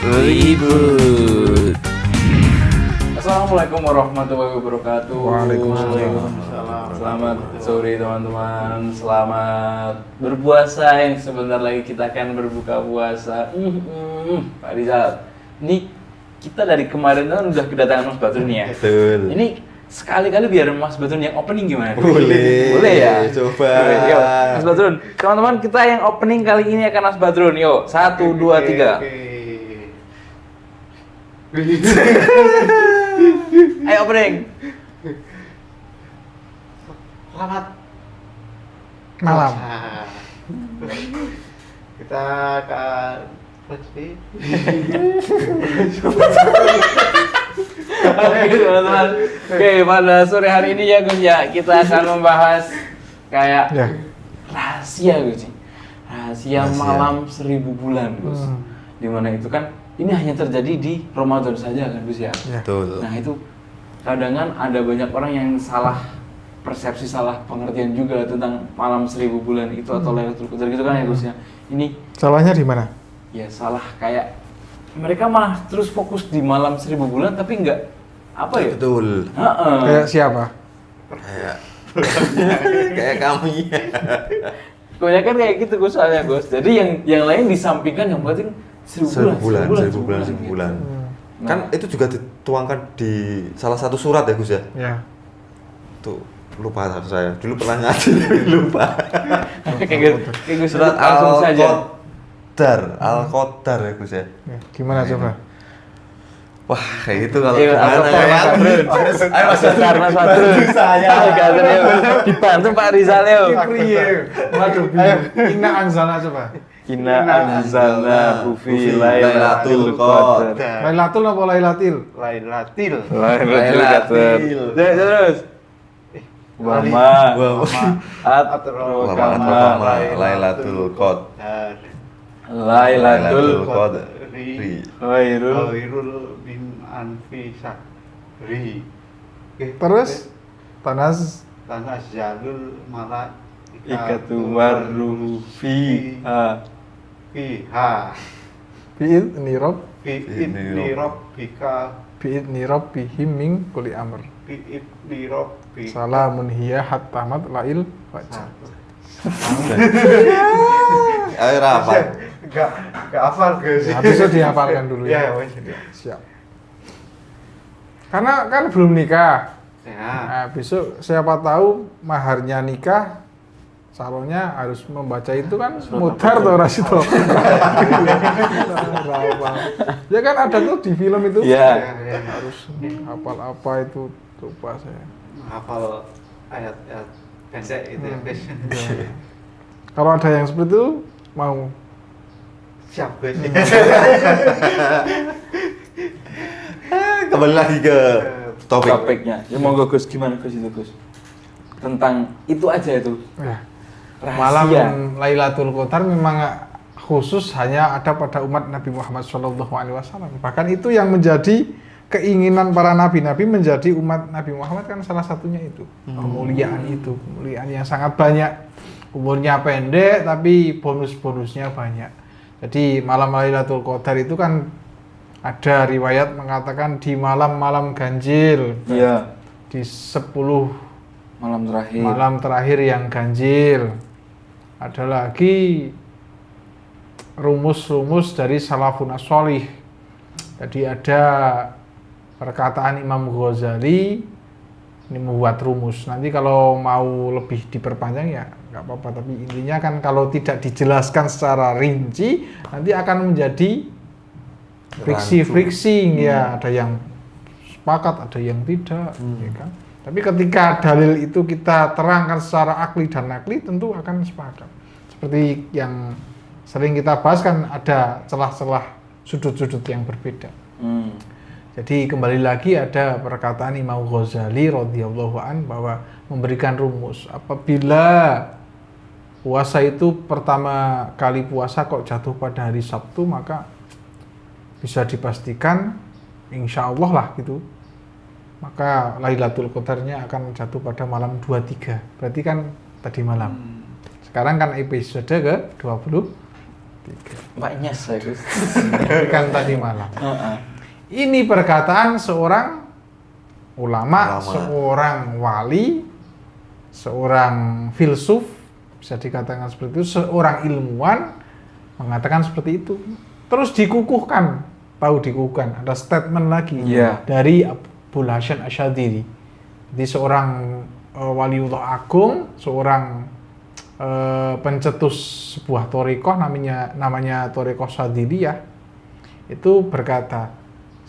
Ribut. Assalamualaikum warahmatullahi wabarakatuh. Waalaikumsalam. Selamat sore teman-teman. Selamat berpuasa yang sebentar lagi kita akan berbuka puasa. Pak Rizal, ini kita dari kemarin kan udah kedatangan Mas Badrun ya. Betul. Ini sekali-kali biar Mas Badrun yang opening gimana? Boleh ya? coba. Yuk, Mas Badrun. Teman-teman, kita yang opening kali ini akan Mas Badrun. Yuk, 1, 2, 3. Ayo opening. Selamat malam. Kita akan Oke teman-teman. Oke, pada sore hari ini ya Gus ya, kita akan membahas kayak Ya. rahasia Gus. Rahasia malam 1000 bulan Gus. Dimana itu kan ini hanya terjadi di Ramadan saja kan Gus ya. Betul. Nah itu kadang ada banyak orang yang salah persepsi, salah pengertian juga tentang malam 1000 bulan itu atau Lailatul Qadar gitu kan ya Gus ya. Ini Salahnya di mana? ya salah, kayak mereka malah terus fokus di malam 1000 bulan tapi nggak apa ya? Betul. Kayak siapa? Kayak kami. Kebanyakan kayak gitu Gus soalnya Gus. Jadi yang lain disampingkan, yang penting 1000 bulan. 1000 bulan. Kan itu juga dituangkan di salah satu surat ya Gus ya. Ya. Tuh lupa saya. Dulu pernah ngaji tapi lupa. Kayak Gus Surat langsung saja. Al-Qadar ya Gus ya. Ya, gimana coba? Wah, kayak gitu kalau Ayo, gimana Mas ya? Badrun. Ayo Mas Badrun. Mas Badrun. Saya. Mas Badrun, yuk. Dibantu Pak Rizal yuk. Waduh, Inna Anzalna coba. Inna anzalna fi Lailatul Qadar. Lailatul apa Lailatil? Lailatul. Lailatul Qadar. Terus. Wa ma Atrokama Lailatul Qadar. Lailatul Qadar. Khairul Khairul min alfi syahri. Terus Tanas Tanazzalul ikatu warruhu fiha. fiha bi'idni rabb bi'idni rabbika bi'idni rabbihim min kulli amr. bi'idni rabbika Salamun hiya hatta matlail fajar. Ayo rapat. Gak hafal guys. Habis itu dihafalkan dulu ya. Ya, wes. Siap. Karena kan belum nikah. Ya. Nah, besok siapa tahu maharnya nikah, calonnya harus membaca itu kan mutar atau rasito. Ya kan ada tuh di film itu. Ya. Harus hafal apa itu, lupa saya. Hafal ayat-ayat pendek itu ya, guys. Ya. Kalau ada yang seperti itu mau Siap guys. Kembali lagi ke Topiknya. Ya monggo Gus, gimana Gus itu Gus? Tentang itu aja itu. ya. Rahasia. Malam Lailatul Qadar memang khusus hanya ada pada umat Nabi Muhammad SAW. Bahkan itu yang menjadi keinginan para nabi-nabi menjadi umat Nabi Muhammad kan salah satunya itu. Kemuliaan itu, kemuliaan yang sangat banyak. Umurnya pendek tapi bonus-bonusnya banyak. Jadi malam Lailatul Qadar itu kan ada riwayat mengatakan di malam-malam ganjil. Iya. Di 10 Malam terakhir. malam terakhir yang ganjil. Ada lagi rumus-rumus dari salafun sholih. Jadi ada perkataan Imam Ghazali ini membuat rumus. Nanti kalau mau lebih diperpanjang ya nggak apa-apa. Tapi intinya kan kalau tidak dijelaskan secara rinci nanti akan menjadi friksi-friksi ya. Ada yang sepakat, ada yang tidak. Ya kan? Tapi ketika dalil itu kita terangkan secara akli dan nakli tentu akan sepakat. Seperti yang sering kita bahas kan ada celah-celah sudut-sudut yang berbeda. Jadi kembali lagi ada perkataan Imam Ghazali radhiyallahu an bahwa memberikan rumus apabila puasa itu pertama kali puasa kok jatuh pada hari Sabtu maka bisa dipastikan insya Allah lah gitu maka Lailatul Qadarnya akan jatuh pada malam 23. Berarti kan tadi malam. Sekarang kan episode ke 23. Mbaknya saya Gus. Kan tadi malam. Ini perkataan seorang ulama, seorang wali, seorang filsuf, bisa dikatakan seperti itu, seorang ilmuwan mengatakan seperti itu. Terus dikukuhkan, dikukuhkan, ada statement lagi dari Abul Hasan Asyadili. Jadi seorang waliullah agung, seorang pencetus sebuah thariqah namanya thariqah Syadiliyah, itu berkata,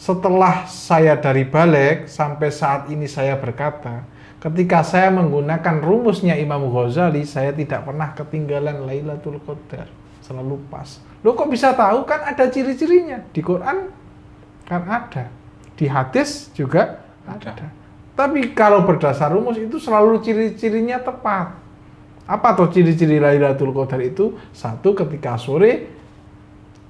setelah saya dari balik sampai saat ini saya berkata, ketika saya menggunakan rumusnya Imam Ghazali, saya tidak pernah ketinggalan Lailatul Qadar, selalu pas. Loh kok bisa tahu? Kan ada ciri-cirinya. Di Quran kan ada, di hadis juga ada. Tapi kalau berdasar rumus itu selalu ciri-cirinya tepat. Apa tuh ciri-ciri Lailatul Qadar itu? Satu, ketika sore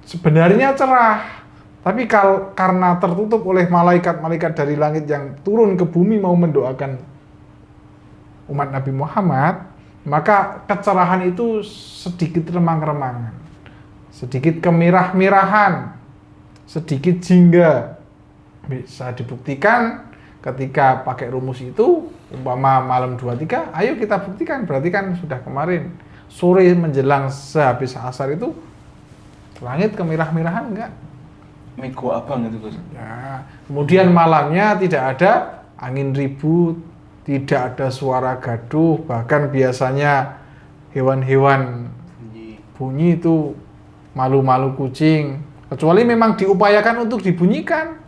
sebenarnya cerah. Tapi karena tertutup oleh malaikat-malaikat dari langit yang turun ke bumi mau mendoakan umat Nabi Muhammad, maka kecerahan itu sedikit remang-remangan, sedikit kemerah-merahan, sedikit jingga. Bisa dibuktikan ketika pakai rumus itu, umpama malam 23, ayo kita buktikan, berarti kan sudah kemarin. Sore menjelang sehabis asar itu, langit kemerah-merahan enggak? Miko abang itu Gus. Ya, kemudian malamnya tidak ada angin ribut, tidak ada suara gaduh, bahkan biasanya hewan-hewan bunyi itu malu-malu kucing, kecuali memang diupayakan untuk dibunyikan.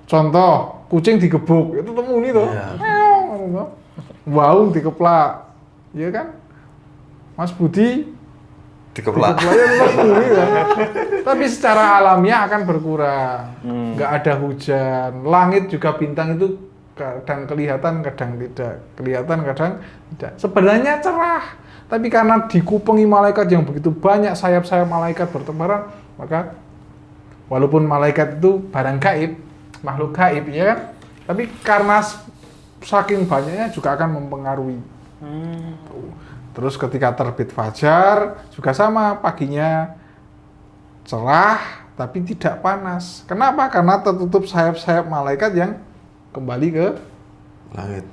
Contoh, kucing digebuk, itu temuni tuh. Waung dikeplak, ya kan? Mas Budi dikeplak. Tapi secara alamiah akan berkurang. Nggak ada hujan. Langit juga bintang itu kadang kelihatan, kadang tidak. Kelihatan, kadang tidak. Sebenarnya cerah. Tapi karena dikupengi malaikat yang begitu banyak, sayap-sayap malaikat bertebaran, maka walaupun malaikat itu barang gaib, makhluk gaib, ya kan? Tapi karena saking banyaknya juga akan mempengaruhi. Terus ketika terbit fajar juga sama, paginya cerah tapi tidak panas. Kenapa? Karena tertutup sayap-sayap malaikat yang kembali ke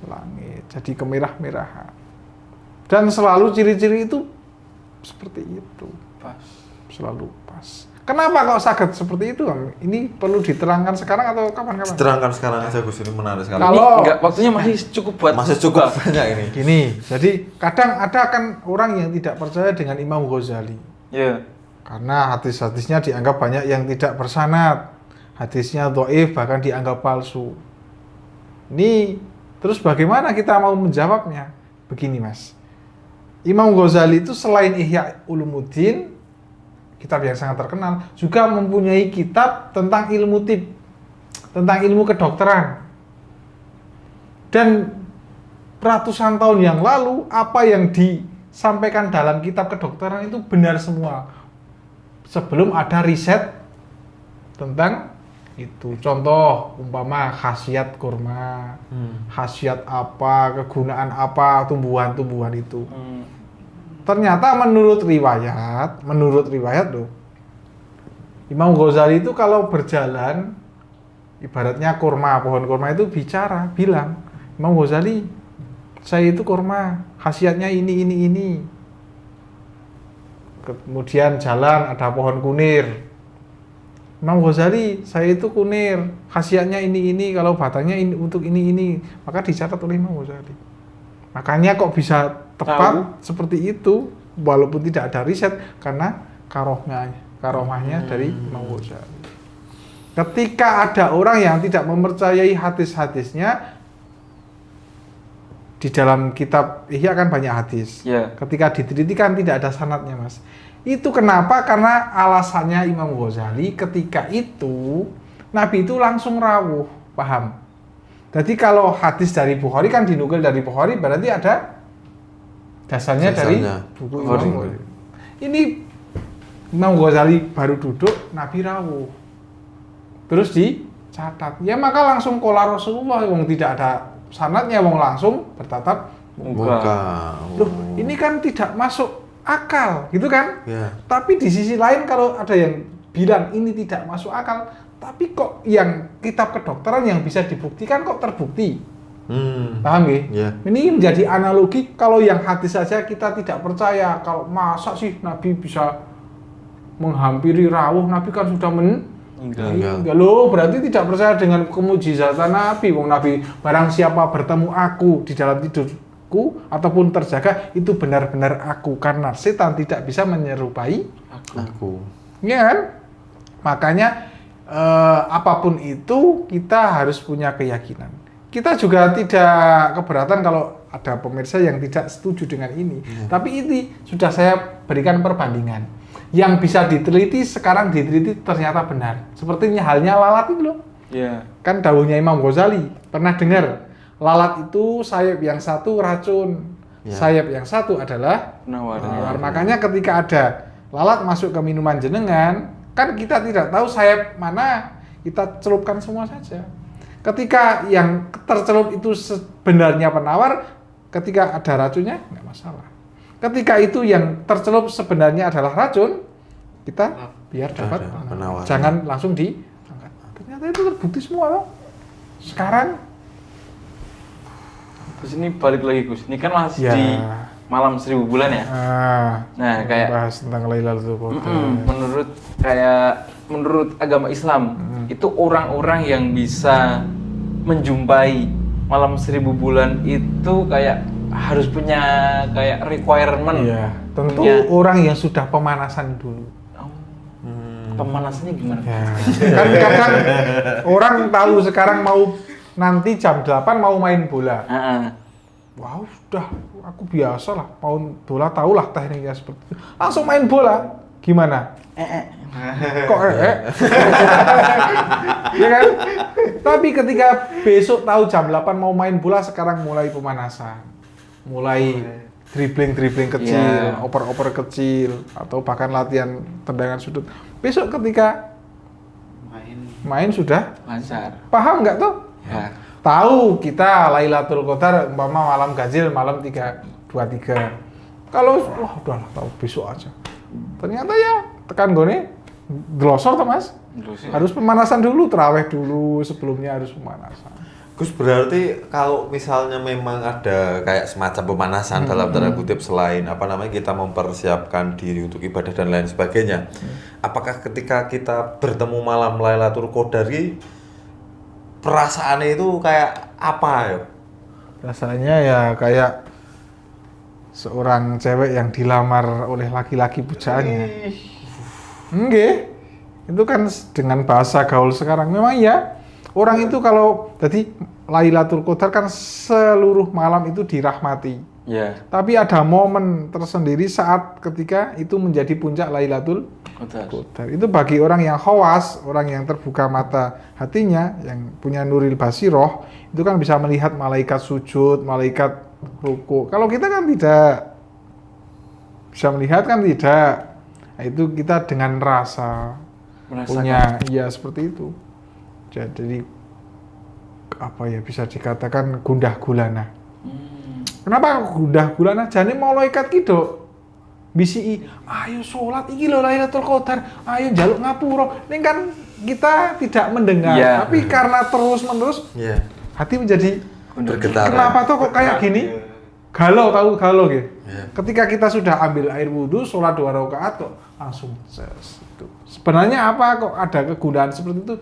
langit. Jadi kemerah-merahan. Dan selalu ciri-ciri itu seperti itu. Pas. Selalu pas. Kenapa kok sakit seperti itu? Ini perlu diterangkan sekarang atau kapan-kapan? Diterangkan sekarang aja Gus, ini menarik sekali. Kalau Enggak, waktunya masih cukup buat banyak ini. Gini, jadi kadang ada kan orang yang tidak percaya dengan Imam Ghazali. Iya. Karena hadis-hadisnya dianggap banyak yang tidak bersanad. Hadisnya dhaif, bahkan dianggap palsu. Ini terus bagaimana kita mau menjawabnya? Begini Mas. Imam Ghazali itu selain Ihya Ulumuddin, kitab yang sangat terkenal, juga mempunyai kitab tentang ilmu tib, tentang ilmu kedokteran. Dan ratusan tahun yang lalu, apa yang disampaikan dalam kitab kedokteran itu benar semua. Sebelum ada riset tentang itu. Contoh, umpama khasiat kurma, khasiat apa, kegunaan apa, tumbuhan-tumbuhan itu. Ternyata menurut riwayat loh, Imam Ghazali itu kalau berjalan, ibaratnya kurma, pohon kurma itu bilang, Imam Ghazali, saya itu kurma, khasiatnya ini. Kemudian jalan ada pohon kunir, Imam Ghazali, saya itu kunir, khasiatnya ini, kalau batangnya ini untuk ini, maka dicatat oleh Imam Ghazali. Makanya kok bisa tepat seperti itu, walaupun tidak ada riset, karena karomahnya dari Imam Ghazali. Ketika ada orang yang tidak mempercayai hadis-hadisnya, di dalam kitab Ihya kan banyak hadis. Yeah. Ketika diteliti kan tidak ada sanadnya Mas. Itu kenapa? Karena alasannya Imam Ghazali ketika itu, Nabi itu langsung rawuh, paham? Jadi kalau hadis dari Bukhari kan dinukil dari Bukhari, berarti ada dasarnya dari buku Imam Ghazali. Ini Imam Ghazali baru duduk, Nabi rawuh. Terus tercatat. Ya maka langsung qala Rasulullah, wong tidak ada sanadnya, wong langsung bertatap Muka. Loh, ini kan tidak masuk akal, gitu kan? Ya. Tapi di sisi lain kalau ada yang bilang ini tidak masuk akal, tapi kok yang kitab kedokteran yang bisa dibuktikan kok terbukti. Paham nggih? Ya. Ini menjadi analogi kalau yang hadis saja kita tidak percaya. Kalau masa sih Nabi bisa menghampiri rawuh, Nabi kan sudah meninggal. Loh, berarti tidak percaya dengan kemujizatan Nabi. Wong Nabi barang siapa bertemu aku di dalam tidurku ataupun terjaga, itu benar-benar aku, karena setan tidak bisa menyerupai Aku. ya kan? Makanya apapun itu kita harus punya keyakinan. Kita juga tidak keberatan kalau ada pemirsa yang tidak setuju dengan ini. Tapi ini sudah saya berikan perbandingan. Yang bisa diteliti sekarang diteliti ternyata benar. Sepertinya halnya lalat itu loh. Iya. Kan dawuhnya Imam Ghazali, pernah dengar? Lalat itu sayap yang satu racun, sayap yang satu adalah penawar. Makanya ketika ada lalat masuk ke minuman jenengan, kan kita tidak tahu sayap mana, kita celupkan semua saja. Ketika yang tercelup itu sebenarnya penawar, ketika ada racunnya nggak masalah. Ketika itu yang tercelup sebenarnya adalah racun, kita biar dapat penawar. Jangan langsung diangkat. Ternyata itu terbukti semua loh. Sekarang terus ini balik lagi Gus, ini kan masih di malam 1000 bulan ya. Nah, kayak bahas tentang Lailatul Qadar. Menurut agama Islam itu orang-orang yang bisa menjumpai malam 1000 bulan itu kayak harus punya kayak requirement. Iya, tentu orang yang sudah pemanasan dulu. Pemanasannya gimana? Ya. Kan kadang orang tahu sekarang mau nanti jam 8 mau main bola. Wow, sudah aku biasa lah, mau bola tahulah tekniknya seperti itu. Langsung main bola. Gimana? Kok ya kan? Tapi ketika besok tahu jam 8 mau main bola, sekarang mulai pemanasan. Mulai dribbling kecil, oper-oper kecil, atau bahkan latihan tendangan sudut. Besok ketika main sudah lancar. Paham nggak tuh? Ya. Tahu kita Lailatul Qadar umpama malam ganjil malam 3/23. Kalau wah udahlah tahu besok aja. Ternyata ya tekan gone glosor toh Mas. Harus pemanasan dulu, tarawih dulu, sebelumnya harus pemanasan. Gus, berarti kalau misalnya memang ada kayak semacam pemanasan dalam tanda kutip selain kita mempersiapkan diri untuk ibadah dan lain sebagainya. Apakah ketika kita bertemu malam Lailatul Qadar perasaannya itu kayak apa ya? Rasanya ya kayak seorang cewek yang dilamar oleh laki-laki pujaannya. Nggih. Itu kan dengan bahasa gaul sekarang memang ya. Orang itu kalau jadi Lailatul Qadar kan seluruh malam itu dirahmati. Iya. Tapi ada momen tersendiri saat ketika itu menjadi puncak Lailatul Qadar. Itu bagi orang yang khawas, orang yang terbuka mata hatinya, yang punya nuril basiroh, itu kan bisa melihat malaikat sujud, malaikat ruku. Kalau kita kan tidak bisa melihat kan tidak. Nah, itu kita dengan rasa punya, ya seperti itu. Jadi bisa dikatakan gundah gulana. Kenapa gundah gulana? Jane malaikat ki do bisi, ayo sholat iki lho Lailatul Qadar, ayo njaluk ngapura. Ini kan kita tidak mendengar, tapi karena terus-menerus hati menjadi bergetar. Kenapa tuh kok kayak gini? Galau gitu. Ketika kita sudah ambil air wudhu, sholat 2 rakaat kok langsung itu. Sebenarnya apa kok ada kegundahan seperti itu?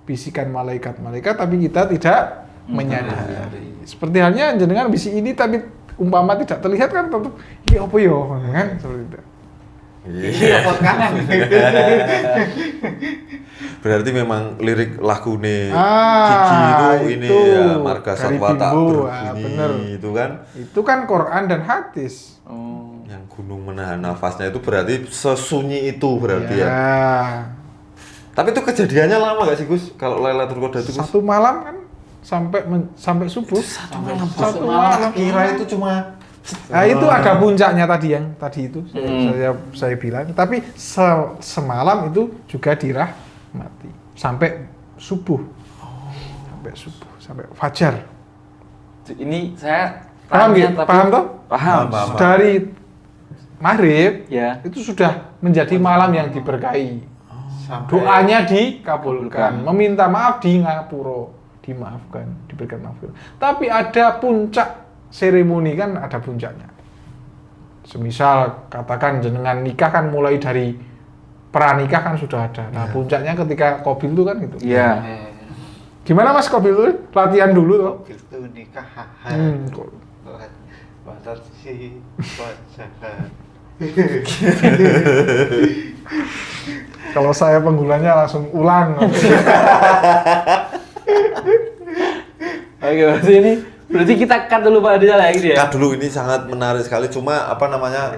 Bisikan malaikat-malaikat tapi kita tidak menyadari. Seperti halnya jenengan bisi ini tapi umpama tidak terlihat kan tetap iya apa ya kan seperti itu. Iya kanan. Berarti memang lirik lagune Kiki itu ya marga satwa tak berbunyi itu kan. Itu kan Quran dan hadis. Yang gunung menahan nafasnya itu berarti sesunyi itu berarti ya. Tapi itu kejadiannya lama gak sih Gus? Kalau Lailatul Qadar itu Gus? 1 malam kan sampai subuh. 1 malam. Kira itu cuma itu ada puncaknya tadi itu saya bilang. Tapi semalam itu juga dirahmati sampai subuh. sampai subuh, sampai fajar. Ini saya Paham tanya, nggak? Paham toh? Paham. Paham. Dari maghrib Ya. itu sudah menjadi malam yang diberkahi. Sampai Doanya dikabulkan, meminta maaf di ngapura, dimaafkan, diberikan maaf. Tapi ada puncak seremoni kan, ada puncaknya. Semisal katakan jenengan nikah kan mulai dari pranikah kan sudah ada. Nah puncaknya ketika Qabil itu kan gitu. Iya. Gimana Mas Qabil itu? Latihan dulu toh. itu nikah Kok- batat si wajah. Kalau saya penggulanya langsung ulang. Oke, berarti kita cut dulu Pak Rizal ya gitu ya. Nah, dulu ini sangat menarik sekali. Cuma apa namanya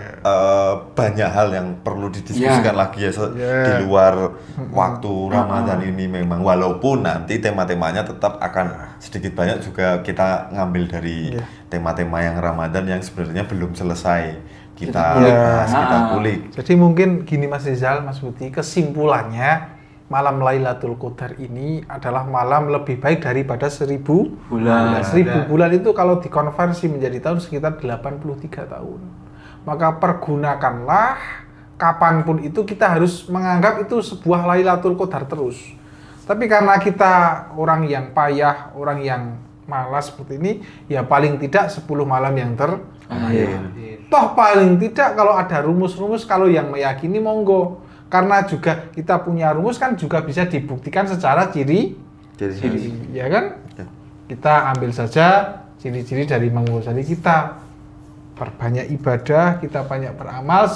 banyak hal yang perlu didiskusikan lagi ya di luar waktu Ramadan ini memang. Walaupun nanti tema-temanya tetap akan sedikit banyak juga kita ngambil dari tema-tema yang Ramadan yang sebenarnya belum selesai kita bahas, kita kulik. Jadi mungkin gini Mas Rizal, Mas Budi, kesimpulannya malam Lailatul Qadar ini adalah malam lebih baik daripada 1000 bulan. 1000 bulan itu kalau dikonversi menjadi tahun sekitar 83 tahun. Maka pergunakanlah kapanpun itu, kita harus menganggap itu sebuah Lailatul Qadar terus. Tapi karena kita orang yang payah, orang yang malas seperti ini, ya paling tidak 10 malam yang toh paling tidak kalau ada rumus-rumus, kalau yang meyakini monggo. Karena juga kita punya rumus kan juga bisa dibuktikan secara ciri, ya kan? Ya. Kita ambil saja ciri-ciri dari Imam Ghazali, kita perbanyak ibadah, kita banyak beramal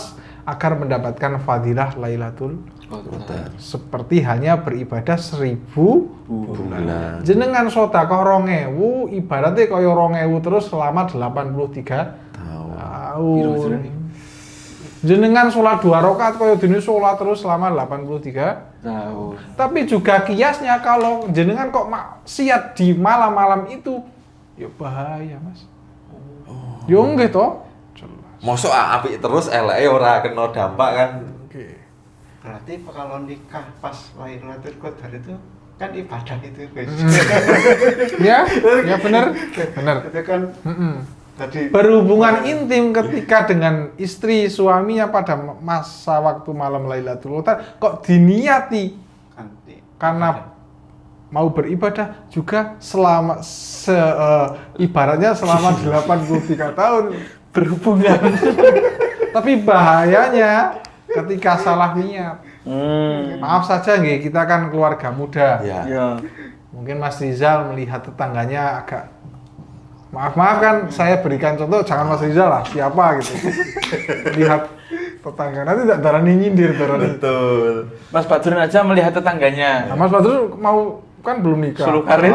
agar mendapatkan fadilah Lailatul Qadar. seperti hanya beribadah 1000 bulan. jenengan sedekah 2000 ibaratnya kaya 2000 terus selama 83 tahun. Jenengan sholat 2 rakaat kaya dene sholat terus selama 83 Tahu. Tapi juga kiasnya kalau jenengan kok maksiat di malam-malam itu, ya bahaya Mas. Ya nggih toh? Jelas. Mosok apik terus eleke ora kena dampak kan. Oke. Berarti kalau nikah pas Lailatul Qadar itu kan ibadah itu guys. Ya, ya benar. Benar. Itu kan tadi Berhubungan intim ketika dengan istri suaminya pada masa waktu malam Lailatul Qadar kok diniati karena mau beribadah juga selama ibaratnya selama 83 tahun berhubungan. Tapi bahayanya ketika salah niat. Maaf saja nggih, kita kan keluarga muda. Ya. Ya. Mungkin Mas Rizal melihat tetangganya agak maaf kan saya berikan contoh, jangan Mas Rizal lah, siapa gitu. Lihat tetangga nanti tak darani nyindir darani. Betul. Mas Badrun aja melihat tetangganya. Nah, Mas Badrun mau kan belum nikah. Suluh karir.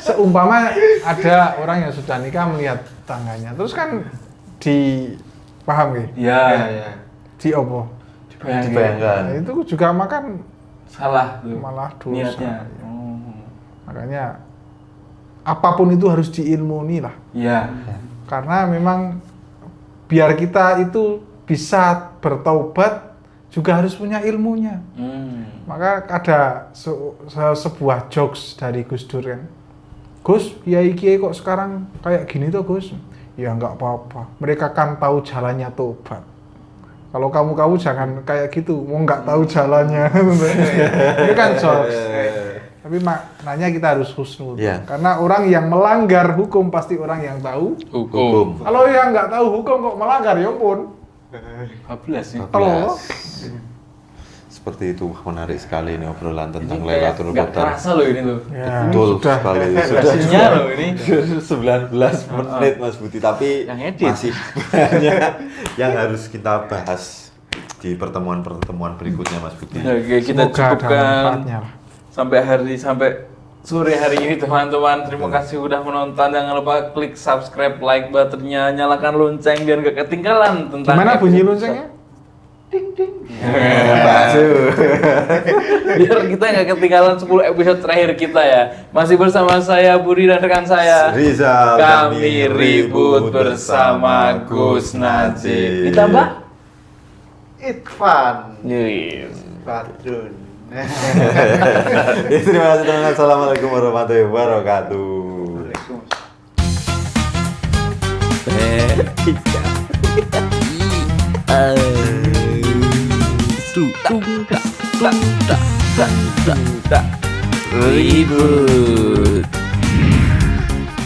Seumpama ada orang yang sudah nikah melihat tetangganya, terus kan paham nggih? Ya. ya. Di opo? Dibayangkan. Nah, itu juga makan Salah tuh. malah dosa. Niatnya. Makanya apapun itu harus diilmuni lah. Iya. Karena memang biar kita itu bisa bertaubat juga harus punya ilmunya. Maka ada sebuah jokes dari Gus Dur kan. Gus, kiai kok sekarang kayak gini tuh Gus? Ya nggak apa-apa. Mereka kan tahu jalannya tobat. Kalau kamu jangan kayak gitu, mau nggak tahu jalannya. Itu kan jokes. Tapi maknanya kita harus husnul. Yeah. Karena orang yang melanggar hukum pasti orang yang tahu. Hukum. Kalau yang nggak tahu hukum kok melanggar, ya ampun. 14 sih. Tolong. Seperti itu, menarik sekali ini obrolan tentang Ini Lailatul nggak Qadar. terasa loh ini tuh. Ya, Betul sudah. sekali. Durasinya loh ini. 19 menit Mas Budi, tapi Yang edit. masih banyak yang harus kita bahas di pertemuan-pertemuan berikutnya Mas Budi. Oke, kita Semoga ada cukupkan manfaatnya lah. sampai sore hari ini teman-teman. Terima kasih udah menonton. Jangan lupa klik subscribe, like buttonnya, nyalakan lonceng biar gak ketinggalan tentang Gimana bunyi episode- loncengnya? biar kita nggak ketinggalan 10 episode terakhir kita ya. Masih bersama saya Budi dan rekan saya Rizal, kami ribut bersama Gus Najib. Ditambah Irfan Yes. Badrun. Terima kasih teman-teman. Assalamualaikum warahmatullahi wabarakatuh. Ribu.